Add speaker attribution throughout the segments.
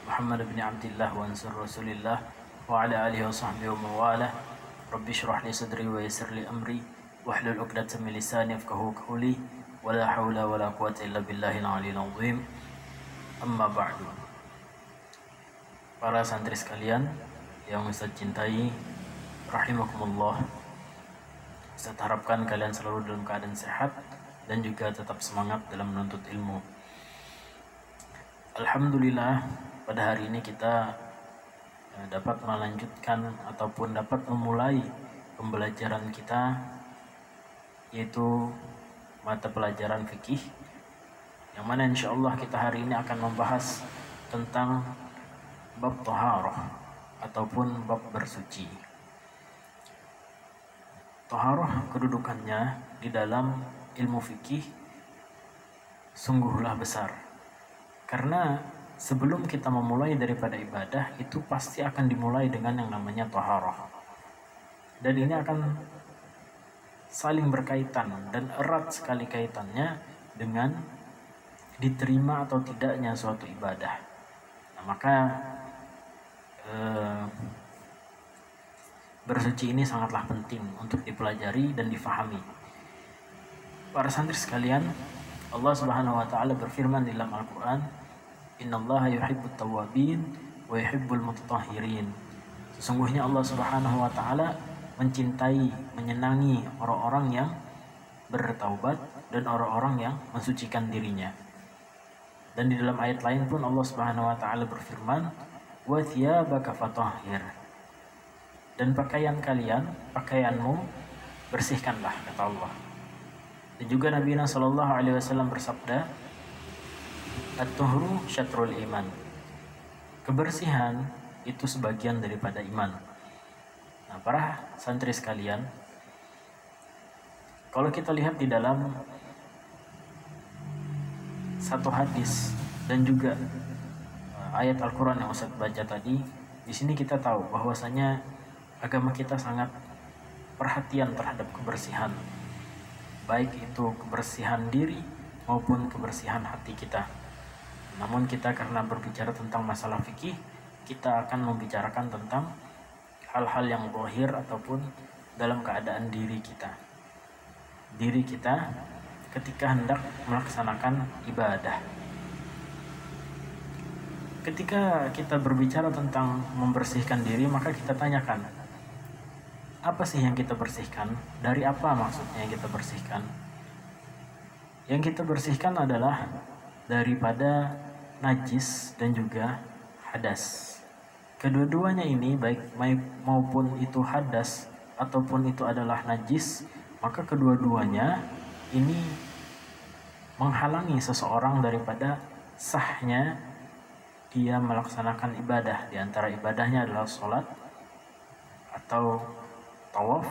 Speaker 1: Muhammad bin Abdullah wa ansur Rasulillah wa ala alihi wa sahbihi wa mawalah. Rabbi shrah li sadri wa yassir li amri wahlul 'uqdatam min lisani yafqahu qawli wa la haula wa la quwwata illa billahil aliyyil azim. Amma ba'du. Para santri sekalian yang Ustaz cintai, rahimakumullah. Ustaz harapkan kalian selalu dalam keadaan sehat dan juga tetap semangat dalam menuntut ilmu. Alhamdulillah, pada hari ini kita dapat melanjutkan ataupun dapat memulai pembelajaran kita, yaitu mata pelajaran fikih, yang mana insyaallah kita hari ini akan membahas tentang bab thaharah ataupun bab bersuci. Thaharah kedudukannya di dalam ilmu fikih sungguhlah besar. Karena sebelum kita memulai daripada ibadah, itu pasti akan dimulai dengan yang namanya thaharah. Dan ini akan saling berkaitan dan erat sekali kaitannya dengan diterima atau tidaknya suatu ibadah. Nah, maka bersuci ini sangatlah penting untuk dipelajari dan difahami. Para santri sekalian, Allah Subhanahu wa taala berfirman dalam Al-Qur'an, "Innallaha yuhibbut tawwabin wa yuhibbul mutatahhirin." Sesungguhnya Allah Subhanahu wa taala mencintai, menyenangi orang-orang yang bertaubat dan orang-orang yang mensucikan dirinya. Dan di dalam ayat lain pun Allah Subhanahu wa taala berfirman, "Wa thiyabaka fatahhir." Dan pakaian kalian, pakaianmu bersihkanlah, kata Allah. Dan juga Nabi sallallahu alaihi wasallam bersabda, "At-tuhru syatrul iman." Kebersihan itu sebagian daripada iman. Nah, para santri sekalian, kalau kita lihat di dalam satu hadis dan juga ayat Al-Qur'an yang Ustaz baca tadi, di sini kita tahu bahwasanya agama kita sangat perhatian terhadap kebersihan. Baik itu kebersihan diri maupun kebersihan hati kita. Namun kita karena berbicara tentang masalah fikih, kita akan membicarakan tentang hal-hal yang zahir ataupun dalam keadaan diri kita. Diri kita ketika hendak melaksanakan ibadah. Ketika kita berbicara tentang membersihkan diri, maka kita tanyakan, apa sih yang kita bersihkan? Dari apa maksudnya yang kita bersihkan? Yang kita bersihkan adalah daripada najis dan juga hadas. Kedua-duanya ini, baik maupun itu hadas ataupun itu adalah najis, maka kedua-duanya ini menghalangi seseorang daripada sahnya dia melaksanakan ibadah. Di antara ibadahnya adalah sholat atau tawaf,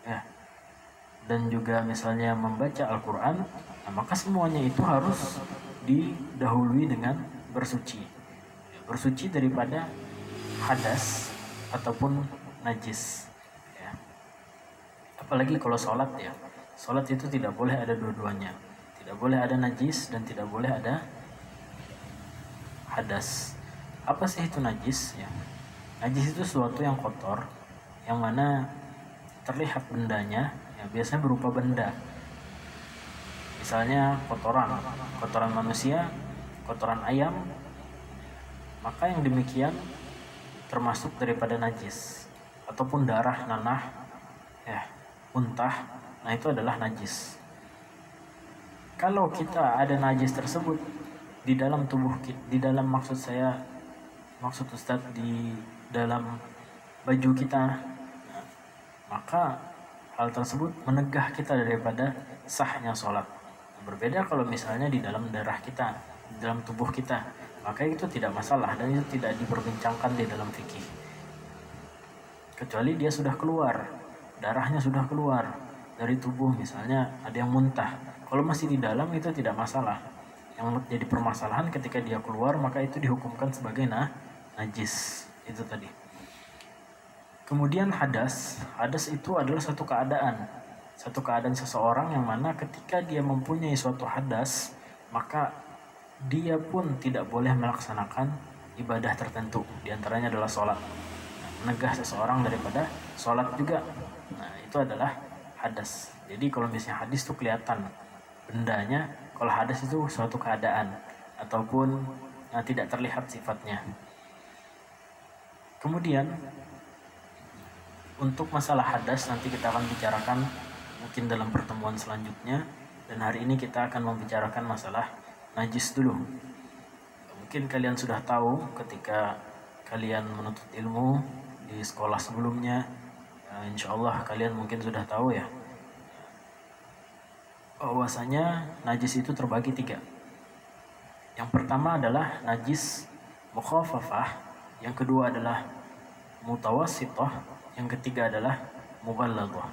Speaker 1: ya, dan juga misalnya membaca Al-Quran. Nah, maka semuanya itu harus didahului dengan bersuci. Bersuci daripada hadas ataupun najis, ya. Apalagi kalau sholat, ya. Sholat itu tidak boleh ada dua-duanya. Tidak boleh ada najis dan tidak boleh ada hadas. Apa sih itu najis? Ya. Najis itu sesuatu yang kotor, yang mana terlihat bendanya, ya, biasanya berupa benda. Misalnya kotoran manusia, kotoran ayam, maka yang demikian termasuk daripada najis. Ataupun darah, nanah, ya, muntah, nah itu adalah najis. Kalau kita ada najis tersebut di dalam tubuh kita, di dalam maksud Ustaz di dalam baju kita, maka hal tersebut menegah kita daripada sahnya sholat. Berbeda kalau misalnya di dalam darah kita, di dalam tubuh kita, maka itu tidak masalah dan itu tidak diperbincangkan di dalam fikih. Kecuali dia sudah keluar, darahnya sudah keluar dari tubuh, misalnya ada yang muntah. Kalau masih di dalam itu tidak masalah. Yang jadi permasalahan ketika dia keluar, maka itu dihukumkan sebagai najis. Itu tadi. Kemudian hadas itu adalah satu keadaan seseorang yang mana ketika dia mempunyai suatu hadas, maka dia pun tidak boleh melaksanakan ibadah tertentu, diantaranya adalah sholat. Menegah seseorang daripada sholat juga, nah itu adalah hadas. Jadi kalau misalnya hadis itu kelihatan bendanya, kalau hadas itu suatu keadaan ataupun tidak terlihat sifatnya. Kemudian untuk masalah hadas nanti kita akan bicarakan mungkin dalam pertemuan selanjutnya, dan hari ini kita akan membicarakan masalah najis dulu. Mungkin kalian sudah tahu ketika kalian menuntut ilmu di sekolah sebelumnya, insya Allah kalian mungkin sudah tahu ya, bahwasanya najis itu terbagi 3. Yang pertama adalah najis mukhafafah, yang kedua adalah mutawassithah, yang ketiga adalah mughalladah.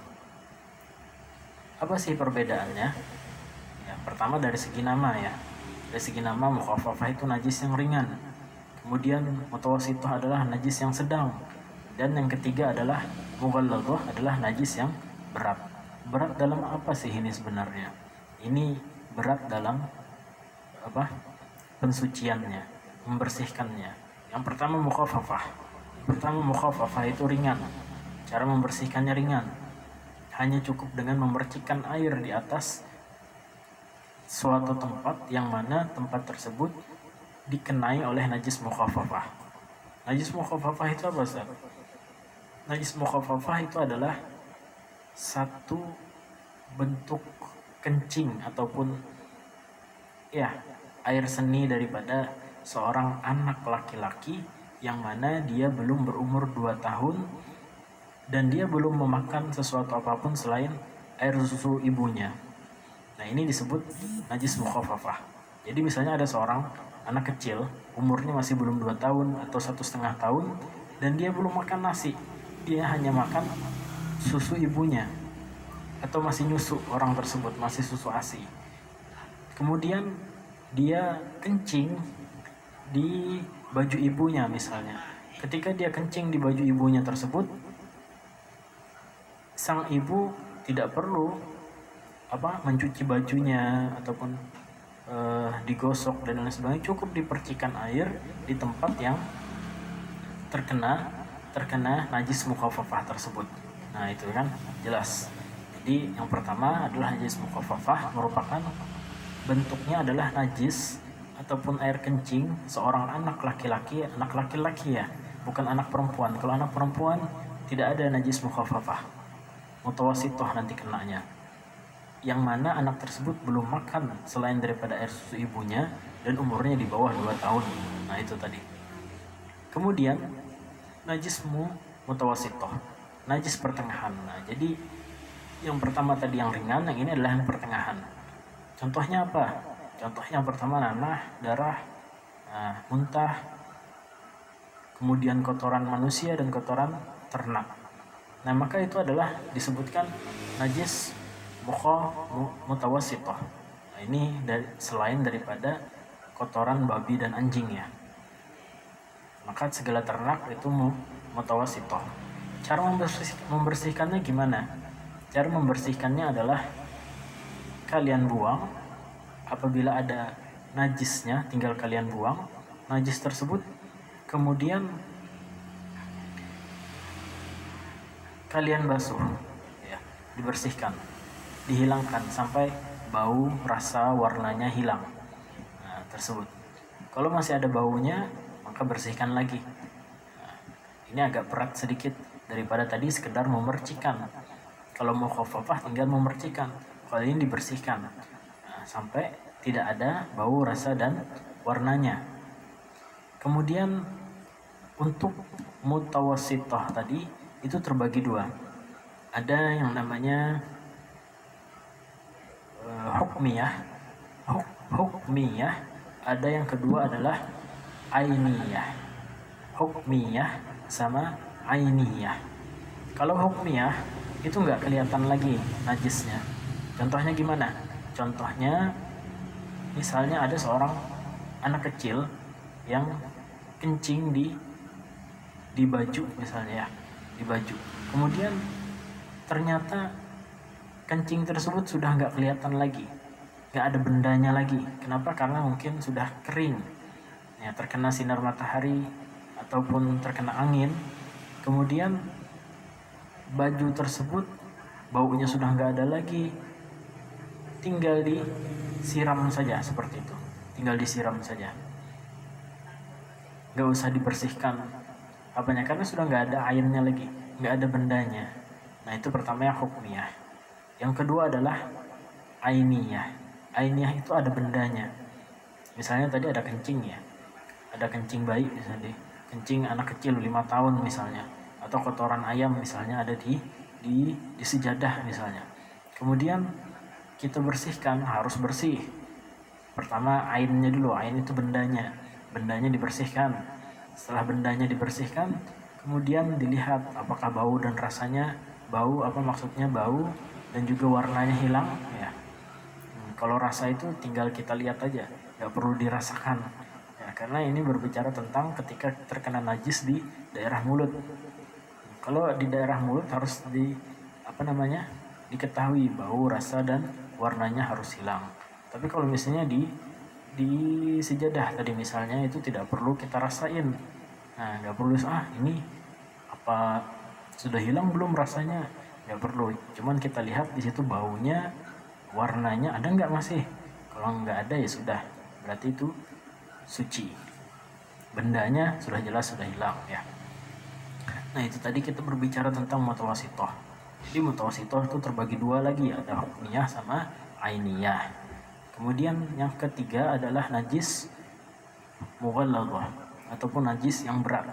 Speaker 1: Apa sih perbedaannya? Ya, pertama dari segi nama ya. Dari segi nama, mukhafafah itu najis yang ringan. Kemudian mutawassithah adalah najis yang sedang. Dan yang ketiga adalah mughalladah, adalah najis yang berat. Berat dalam apa sih ini sebenarnya? Ini berat dalam pensuciannya, membersihkannya. Yang pertama mukhafafah itu ringan. Cara membersihkannya ringan. Hanya cukup dengan memercikkan air di atas suatu tempat yang mana tempat tersebut dikenai oleh najis mukhafafah. Najis mukhafafah itu apa, Ustaz? Najis mukhafafah itu adalah satu bentuk kencing ataupun air seni daripada seorang anak laki-laki yang mana dia belum berumur 2 tahun dan dia belum memakan sesuatu apapun selain air susu ibunya. Nah, ini disebut najis mukhafafah. Jadi misalnya ada seorang anak kecil, umurnya masih belum 2 tahun atau 1,5 tahun, dan dia belum makan nasi, dia hanya makan susu ibunya, atau masih nyusu orang tersebut, masih susu ASI. Kemudian dia kencing di baju ibunya misalnya. Ketika dia kencing di baju ibunya tersebut, sang ibu tidak perlu mencuci bajunya ataupun digosok dan lain sebagainya, cukup dipercikan air di tempat yang terkena najis mukhafafah tersebut. Nah, itu kan jelas. Jadi yang pertama adalah najis mukhafafah, merupakan bentuknya adalah najis ataupun air kencing seorang anak laki-laki ya, bukan anak perempuan. Kalau anak perempuan tidak ada najis mukhafafah, mutawassithah nanti kenanya, yang mana anak tersebut belum makan selain daripada air susu ibunya dan umurnya di bawah 2 tahun. Nah, itu tadi. Kemudian najis mutawassithah, najis pertengahan. Nah, jadi yang pertama tadi yang ringan, yang ini adalah yang pertengahan. Contohnya apa? Contohnya yang pertama nanah, darah, muntah, kemudian kotoran manusia dan kotoran ternak. Nah, maka itu adalah disebutkan najis mutawassithah. Nah, ini selain daripada kotoran babi dan anjing ya. Maka segala ternak itu mutawassithah. Cara membersihkannya gimana? Cara membersihkannya adalah kalian buang, apabila ada najisnya tinggal kalian buang najis tersebut, kemudian kalian basuh ya, dibersihkan, dihilangkan sampai bau, rasa, warnanya hilang. Nah, tersebut. Kalau masih ada baunya, maka bersihkan lagi. Nah, ini agak berat sedikit daripada tadi sekedar memercikan. Kalau mau mukhafafah tinggal memercikan, kalau ini dibersihkan sampai tidak ada bau, rasa, dan warnanya. Kemudian untuk mutawassithah tadi itu terbagi 2. Ada yang namanya hukmiyah, ada yang kedua adalah ainiyah. Hukmiyah sama ainiyah. Kalau hukmiyah itu nggak kelihatan lagi najisnya. Contohnya gimana? Contohnya misalnya ada seorang anak kecil yang kencing di baju misalnya ya, di baju. Kemudian ternyata kencing tersebut sudah nggak kelihatan lagi. nggak ada bendanya lagi. Kenapa? Karena mungkin sudah kering, ya, terkena sinar matahari ataupun terkena angin. Kemudian baju tersebut baunya sudah nggak ada lagi, tinggal disiram saja seperti itu, tinggal disiram saja, nggak usah dibersihkan apanya, karena sudah nggak ada airnya lagi, nggak ada bendanya. Nah, itu pertama yang hukmiyah. Yang kedua adalah ainiyah. Ainiyah itu ada bendanya. Misalnya tadi ada kencing, ya, ada kencing bayi misalnya, kencing anak kecil 5 tahun misalnya, atau kotoran ayam misalnya ada di sejadah misalnya. Kemudian kita bersihkan, harus bersih. Pertama ainnya dulu, ain itu bendanya dibersihkan. Setelah bendanya dibersihkan, kemudian dilihat apakah bau dan rasanya, bau apa maksudnya bau, dan juga warnanya hilang, ya. Kalau rasa itu tinggal kita lihat aja, nggak perlu dirasakan, ya, karena ini berbicara tentang ketika terkena najis di daerah mulut. Kalau di daerah mulut harus diketahui bau, rasa, dan warnanya harus hilang. Tapi kalau misalnya di sejadah tadi misalnya, itu tidak perlu kita rasain. Nah, nggak perlu ini apa sudah hilang belum rasanya, nggak perlu. Cuman kita lihat di situ baunya, warnanya ada nggak masih. Kalau nggak ada ya sudah, berarti itu suci. Bendanya sudah jelas sudah hilang, ya. Nah, itu tadi kita berbicara tentang mutawasitoh. Jadi mutawasitoh itu terbagi dua lagi, ada hukmiyah sama ainiyah. Kemudian yang ketiga adalah najis mughalladhah ataupun najis yang berat,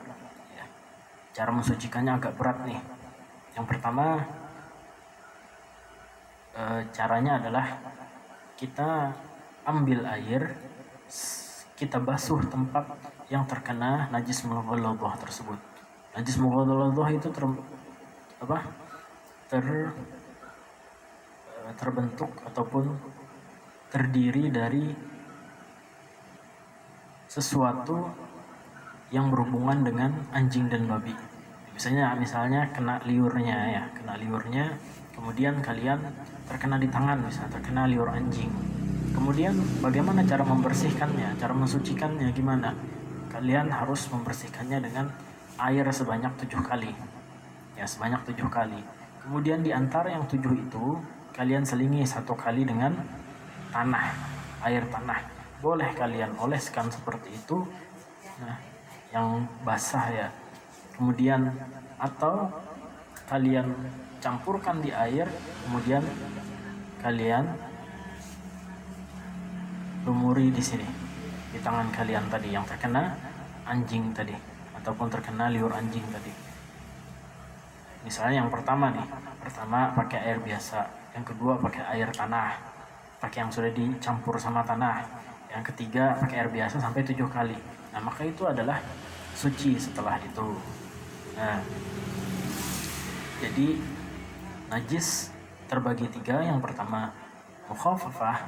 Speaker 1: ya. Cara mensucikannya agak berat nih. Yang pertama, caranya adalah kita ambil air, kita basuh tempat yang terkena najis mughalladhah tersebut. Najis mughalladhah itu terbentuk ataupun terdiri dari sesuatu yang berhubungan dengan anjing dan babi. Misalnya kena liurnya, kemudian kalian terkena di tangan, misalnya terkena liur anjing. Kemudian bagaimana cara membersihkannya, cara mensucikannya gimana? Kalian harus membersihkannya dengan air sebanyak 7 kali. Ya, sebanyak 7 kali. Kemudian di antara yang 7 itu kalian selingi 1 kali dengan tanah, air tanah. Boleh kalian oleskan seperti itu, nah, yang basah, ya. Kemudian atau kalian campurkan di air, kemudian kalian lumuri di sini, di tangan kalian tadi yang terkena anjing tadi ataupun terkena liur anjing tadi. Misalnya yang pertama pakai air biasa, yang kedua pakai air tanah, pakai yang sudah dicampur sama tanah, yang ketiga pakai air biasa sampai 7 kali. Nah, maka itu adalah suci setelah itu. Nah, jadi najis terbagi 3. Yang pertama mukhaffafah,